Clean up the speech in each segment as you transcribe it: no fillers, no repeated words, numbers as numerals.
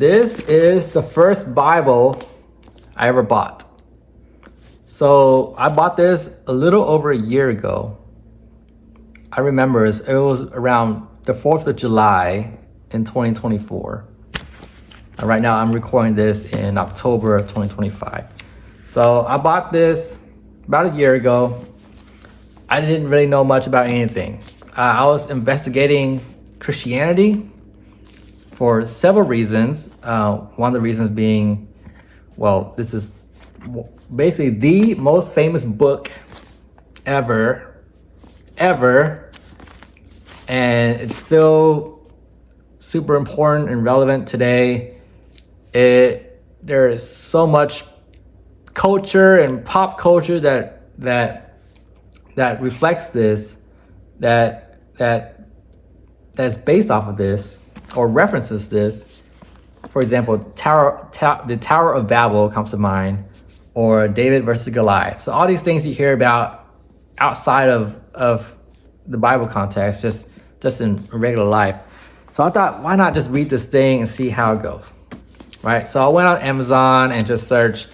This is the first Bible I ever bought. So I bought this a little over a year ago. I remember it was around the 4th of July in 2024. And right now I'm recording this in October of 2025. So I bought this about a year ago. I didn't really know much about anything. I was investigating Christianity for several reasons. One of the reasons being, well, this is basically the most famous book ever, and it's still super important and relevant today. There is so much culture and pop culture that reflects this, that's based off of this or references this. For example, the Tower of Babel comes to mind, or David versus Goliath. So all these things you hear about outside of the Bible context, just in regular life. So I thought, why not just read this thing and see how it goes, right? So I went on Amazon and just searched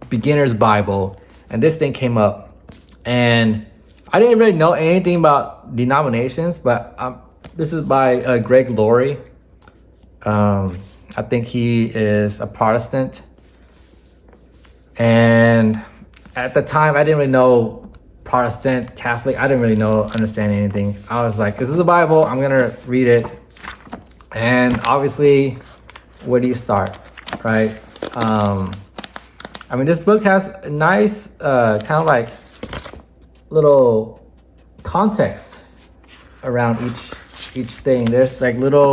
Beginner's Bible, and this thing came up. And I didn't really know anything about denominations, but this is by Greg Laurie. I think he is a Protestant. And at the time, I didn't really know Protestant, Catholic. I didn't really understand anything. I was like, this is a Bible. I'm going to read it. And obviously, where do you start, right? I mean, this book has a nice kind of like little context around each thing. There's like little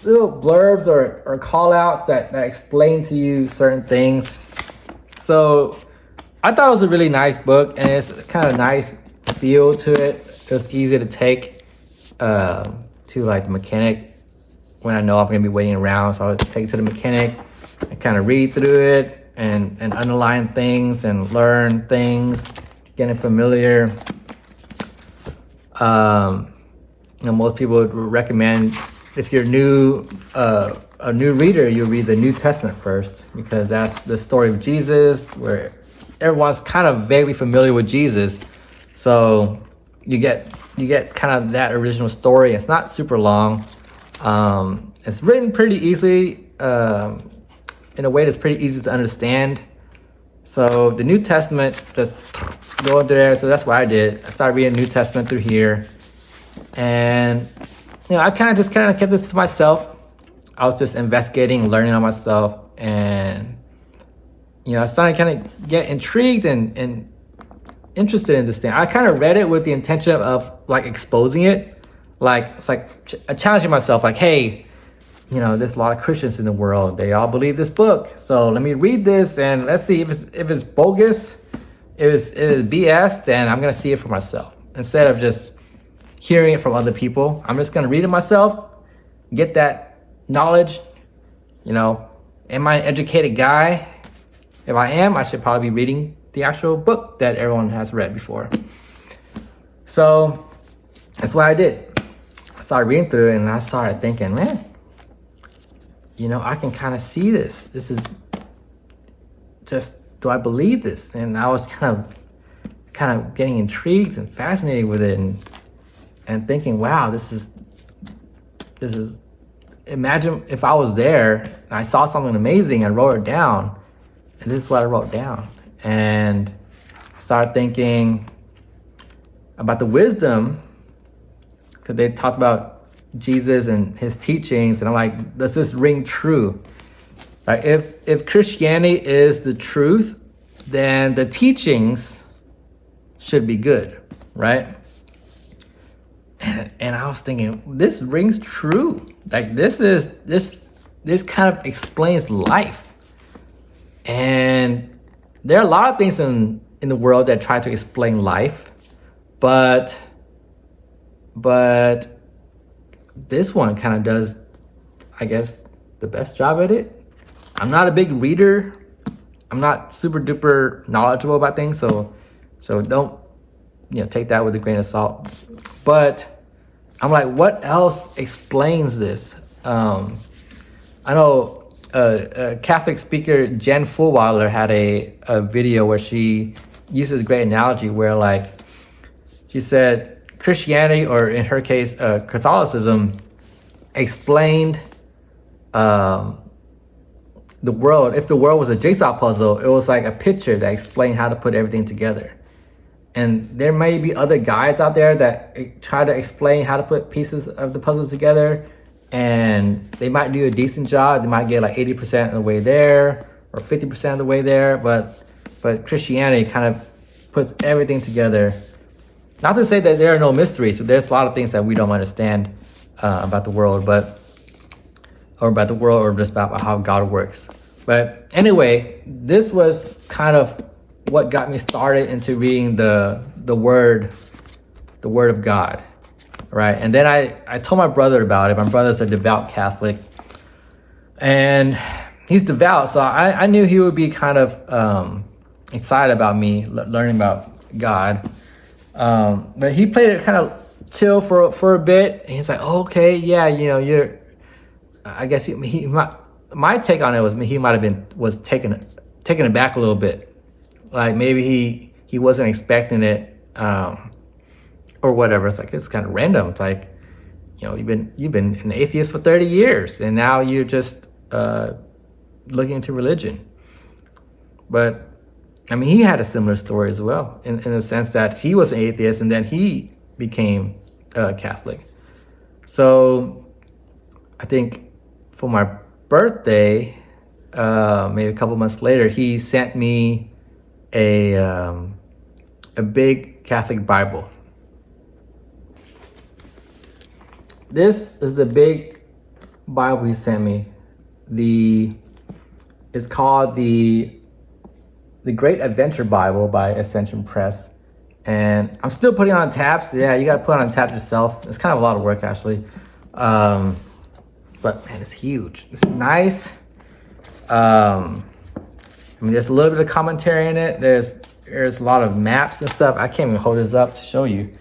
blurbs or call outs that explain to you certain things. So I thought it was a really nice book, and it's kind of nice feel to it. It was easy to take to like the mechanic when I know I'm gonna be waiting around. So I would take it to the mechanic and kind of read through it and underline things and learn things, getting familiar. Most people would recommend, if you're a new reader, you read the New Testament first, because that's the story of Jesus, where everyone's kind of vaguely familiar with Jesus. So you get kind of that original story. It's not super long. It's written pretty easily, in a way that's pretty easy to understand. So the New Testament, just go into there. So that's what I did. I started reading New Testament through here. And, I kind of kept this to myself. I was just investigating, learning on myself. And, I started kind of get intrigued and interested in this thing. I kind of read it with the intention of like exposing it. Like, it's like challenging myself, like, hey, there's a lot of Christians in the world. They all believe this book. So let me read this and let's see if it's bogus, if it's BS, then I'm going to see it for myself. Instead of just hearing it from other people, I'm just going to read it myself, get that knowledge. Am I an educated guy? If I am, I should probably be reading the actual book that everyone has read before. So that's what I did. I started reading through it and I started thinking, man, I can kind of see this. This is just, do I believe this? And I was kind of getting intrigued and fascinated with it and thinking, wow, this is, imagine if I was there and I saw something amazing and wrote it down, and this is what I wrote down. And I started thinking about the wisdom, because they talked about Jesus and his teachings, and I'm like, does this ring true? Right? If Christianity is the truth, then the teachings should be good, right? And I was thinking, this rings true. Like this kind of explains life. And there are a lot of things in the world that try to explain life, but this one kind of does, I guess, the best job at it. I'm not a big reader. I'm not super duper knowledgeable about things, so don't take that with a grain of salt. But I'm like, what else explains this? I know Catholic speaker Jen Fulwiler had a video where she uses a great analogy where, like, she said Christianity, or in her case, Catholicism, explained the world. If the world was a jigsaw puzzle, it was like a picture that explained how to put everything together. And there may be other guides out there that try to explain how to put pieces of the puzzle together, and they might do a decent job. They might get like 80% of the way there or 50% of the way there, but Christianity kind of puts everything together. Not to say that there are no mysteries. So there's a lot of things that we don't understand about the world, or just about how God works. But anyway, this was kind of what got me started into reading the word of God, right? And then I told my brother about it. My brother's a devout Catholic, and he's devout, so I knew he would be kind of excited about me learning about God. But he played it kind of chill for a bit, and he's like, oh, okay, yeah, you're. I guess my take on it was he might have was taken aback a little bit. Like maybe he wasn't expecting it, or whatever. It's kind of random. It's like, you've been an atheist for 30 years, and now you're just looking into religion. But I mean, he had a similar story as well, in the sense that he was an atheist and then he became Catholic. So I think for my birthday, maybe a couple months later, he sent me a big Catholic Bible. This is the big Bible he sent me. It's called the Great Adventure Bible by Ascension Press, and I'm still putting on tabs. Yeah, you got to put on tabs yourself. It's kind of a lot of work, actually, but man, it's huge. It's nice. I mean, there's a little bit of commentary in it. There's a lot of maps and stuff. I can't even hold this up to show you,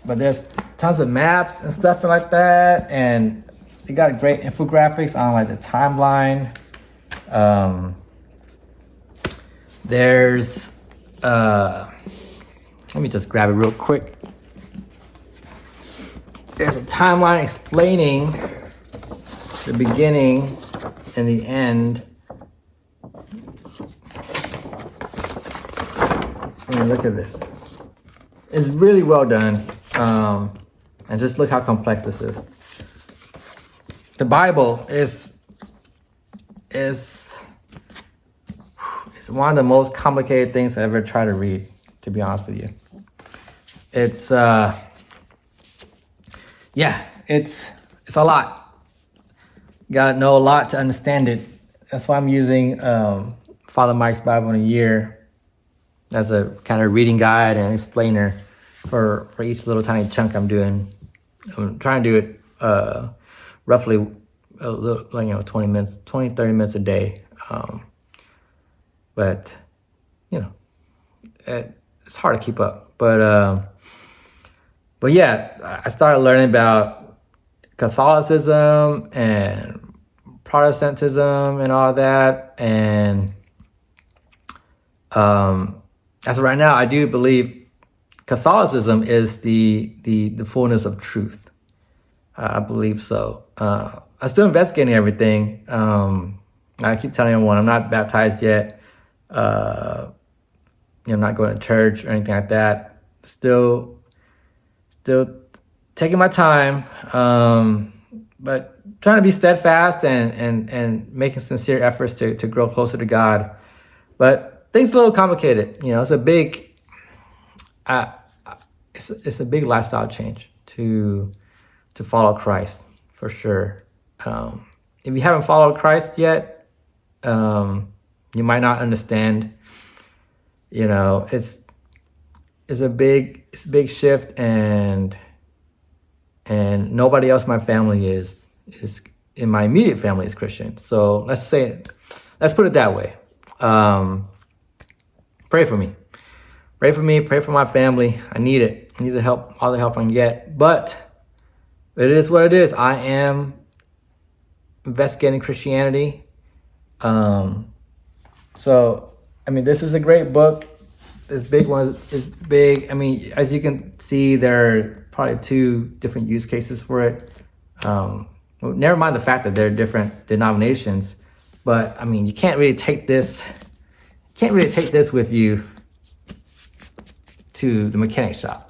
but there's tons of maps and stuff like that, and they got great infographics on like the timeline. There's let me just grab it real quick. There's a timeline explaining the beginning and the end. I mean, look at this. It's really well done. And just look how complex this is. The Bible is one of the most complicated things I ever tried to read, to be honest with you. It's it's a lot. You gotta know a lot to understand it. That's why I'm using Father Mike's Bible in a Year as a kind of reading guide and explainer for each little tiny chunk I'm doing. I'm trying to do it roughly a little, 20 minutes, 20, 30 minutes a day. But, it's hard to keep up. But yeah, I started learning about Catholicism and Protestantism and all that. And as of right now, I do believe Catholicism is the fullness of truth. I believe so. I'm still investigating everything. I keep telling everyone I'm not baptized yet. I'm not going to church or anything like that. Still taking my time, but trying to be steadfast and making sincere efforts to grow closer to God. But things are a little complicated. It's a big, it's a big lifestyle change to follow Christ, for sure. If you haven't followed Christ yet, you might not understand. It's a big shift, and nobody else in my family is in my immediate family is Christian. So let's put it that way. Pray for me. Pray for me. Pray for my family. I need it. I need all the help I can get. But it is what it is. I am investigating Christianity. So, I mean, this is a great book. This big one is big. I mean, as you can see, there are probably 2 different use cases for it. Well, never mind the fact that they're different denominations, but I mean, you can't really take this with you to the mechanic shop.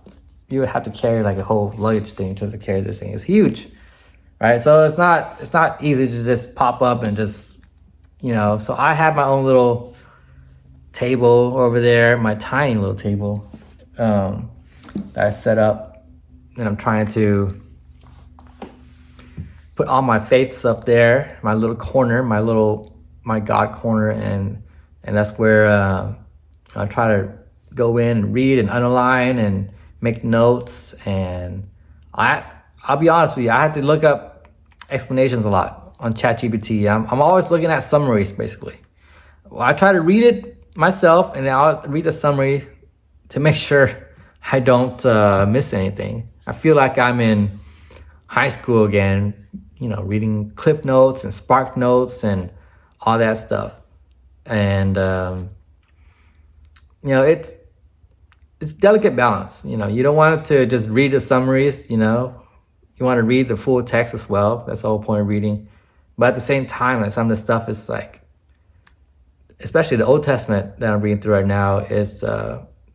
You would have to carry like a whole luggage thing just to carry this thing. It's huge, right? So it's not easy to just pop up and just, So I have my own little table over there, my tiny little table that I set up, and I'm trying to put all my faiths up there, my little corner, my God corner, and that's where I try to go in and read and underline and make notes. And I'll be honest with you, I had to look up explanations a lot on ChatGPT. I'm always looking at summaries, basically. Well, I try to read it myself, and then I'll read the summary to make sure I don't miss anything. I feel like I'm in high school again, reading Clip Notes and Spark Notes and all that stuff. And it's delicate balance. You don't want to just read the summaries. You want to read the full text as well. That's the whole point of reading. But at the same time, like, some of the stuff is like, especially the Old Testament that I'm reading through right now, is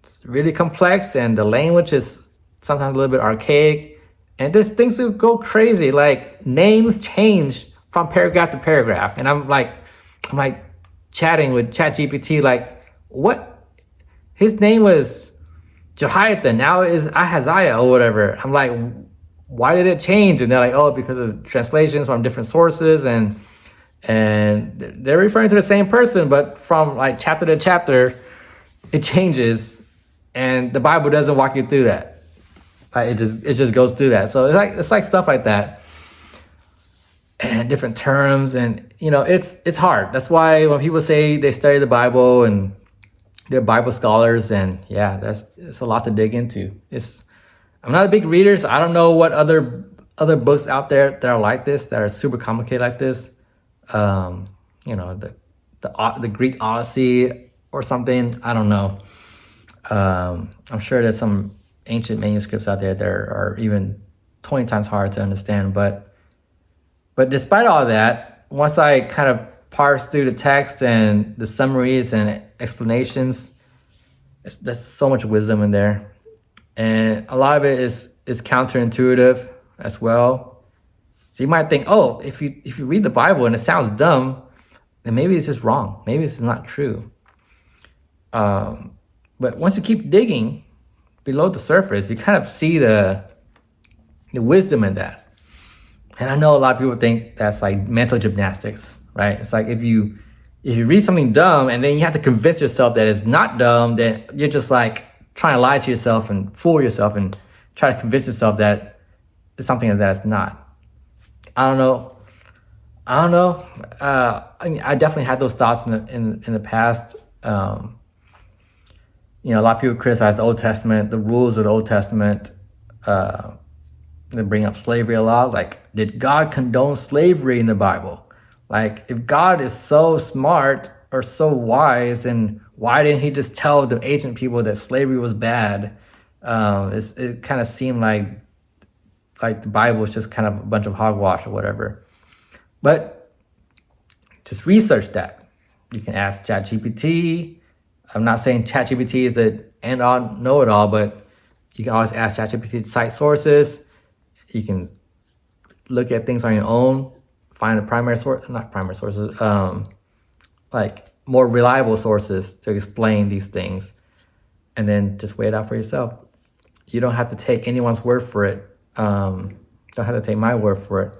it's really complex, and the language is sometimes a little bit archaic, and there's things that go crazy, like names change from paragraph to paragraph, and I'm like chatting with ChatGPT, like, what? His name was Jehoiakim, now it is Ahaziah or whatever. I'm like, why did it change? And they're like, oh, because of translations from different sources, and they're referring to the same person, but from like chapter to chapter, it changes, and the Bible doesn't walk you through that. It just goes through that. So it's like stuff like that, and different terms, and it's hard. That's why when people say they study the Bible and they're Bible scholars, and it's a lot to dig into. I'm not a big reader, so I don't know what other books out there that are like this, that are super complicated like this. The Greek Odyssey or something. I don't know. I'm sure there's some ancient manuscripts out there that are even 20 times harder to understand. But despite all that, once I kind of parse through the text and the summaries and explanations, there's so much wisdom in there, and a lot of it is counterintuitive as well. So you might think, oh, if you read the Bible and it sounds dumb, then maybe it's just wrong. Maybe it's not true. But once you keep digging below the surface, you kind of see the wisdom in that. And I know a lot of people think that's like mental gymnastics, right? It's like if you read something dumb and then you have to convince yourself that it's not dumb, then you're just like trying to lie to yourself and fool yourself and try to convince yourself that it's something that it's not. I don't know. I definitely had those thoughts in the past. A lot of people criticize the Old Testament, the rules of the Old Testament. They bring up slavery a lot. Like, did God condone slavery in the Bible? Like, if God is so smart or so wise, then why didn't he just tell the ancient people that slavery was bad? It kind of seemed like the Bible is just kind of a bunch of hogwash or whatever. But just research that. You can ask ChatGPT. I'm not saying ChatGPT is the end-all, know-it-all, but you can always ask ChatGPT to cite sources. You can look at things on your own, find primary sources, like more reliable sources to explain these things, and then just weigh it out for yourself. You don't have to take anyone's word for it. Don't have to take my word for it.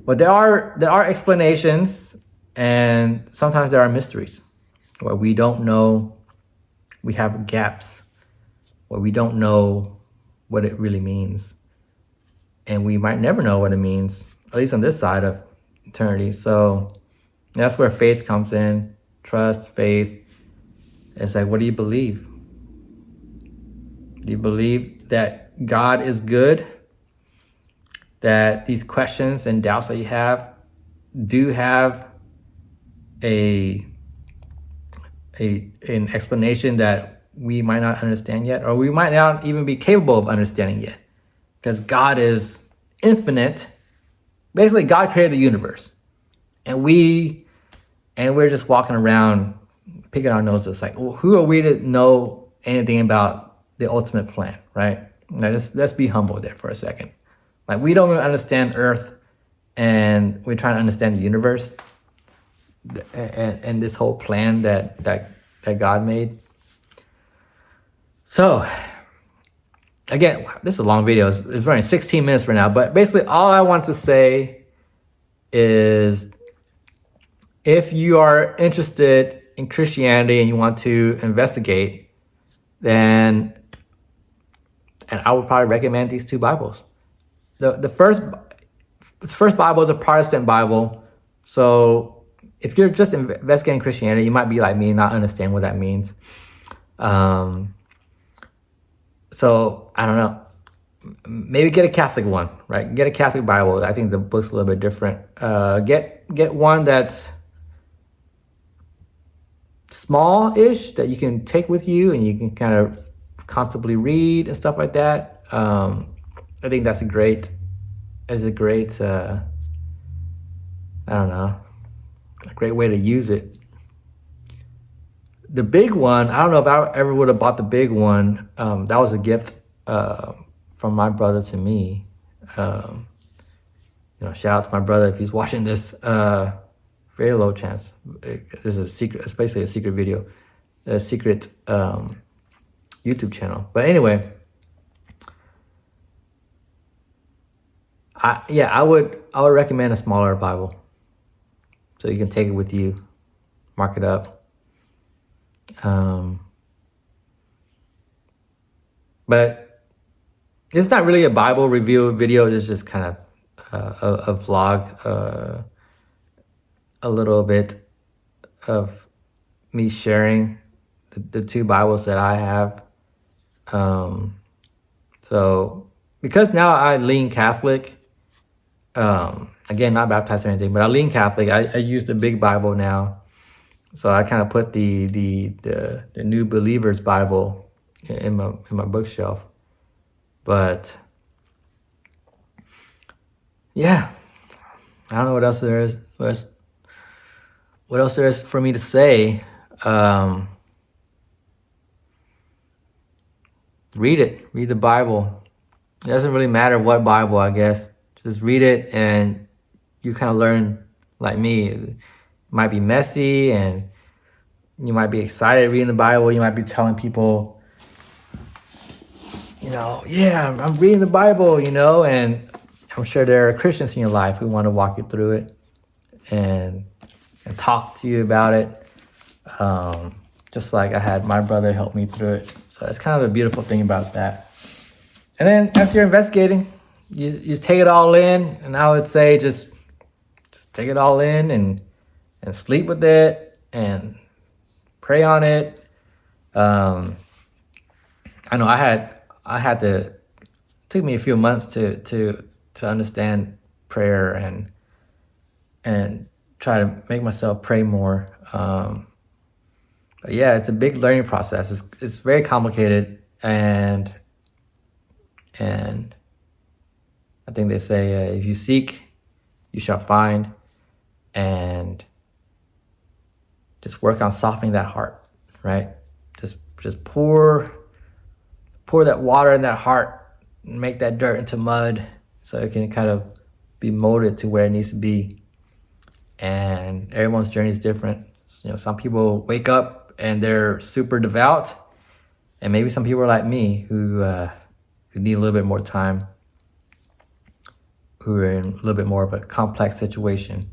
But there are explanations, and sometimes there are mysteries where we don't know. We have gaps where we don't know what it really means, and we might never know what it means, at least on this side of eternity. So that's where faith comes in. Trust, faith. It's like, what do you believe? Do you believe that God is good? that these questions and doubts that you have do have an explanation that we might not understand yet, or we might not even be capable of understanding yet, because God is infinite. Basically, God created the universe, and we're just walking around picking our noses. Like, well, who are we to know anything about the ultimate plan, right? Now, let's be humble there for a second. Like, we don't even understand Earth, and we're trying to understand the universe and this whole plan that God made. So, again, this is a long video. It's running 16 minutes right now. But basically, all I want to say is, if you are interested in Christianity and you want to investigate, then, and I would probably recommend these two Bibles. The first Bible is a Protestant Bible. So if you're just investigating Christianity, you might be like me, not understand what that means. So I don't know. Maybe get a Catholic one, right? Get a Catholic Bible. I think the book's a little bit different. Get one that's small-ish, that you can take with you and you can kind of comfortably read and stuff like that. I think that's a great, I don't know, a great way to use it. The big one, I don't know if I ever would have bought the big one. That was a gift from my brother to me. Shout out to my brother if he's watching this. Very low chance. This is a secret. It's basically a secret video, a secret YouTube channel. But anyway, I would recommend a smaller Bible, so you can take it with you, mark it up. But it's not really a Bible review video. It's just kind of a vlog, a little bit of me sharing the two Bibles that I have. So because now I lean Catholic, again, not baptized or anything, but I lean Catholic. I use the big Bible now. So I kind of put the New Believers Bible in my bookshelf. But yeah, I don't know what else there is. What else there is for me to say? Read it. Read the Bible. It doesn't really matter what Bible, I guess. Just read it and you kind of learn like me. It might be messy and you might be excited reading the Bible. You might be telling people, yeah, I'm reading the Bible, and I'm sure there are Christians in your life who want to walk you through it and talk to you about it. Just like I had my brother help me through it. So that's kind of a beautiful thing about that. And then as you're investigating, you take it all in, and I would say just take it all in and sleep with it and pray on it. I know I had to, it took me a few months to understand prayer and try to make myself pray more. But yeah, it's a big learning process. It's very complicated, and I think they say if you seek, you shall find, and just work on softening that heart, right? Just pour that water in that heart and make that dirt into mud so it can kind of be molded to where it needs to be. And everyone's journey is different. Some people wake up and they're super devout, and maybe some people are like me who need a little bit more time, who are in a little bit more of a complex situation.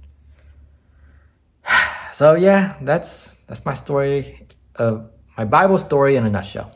So yeah, that's my story, of my Bible story in a nutshell.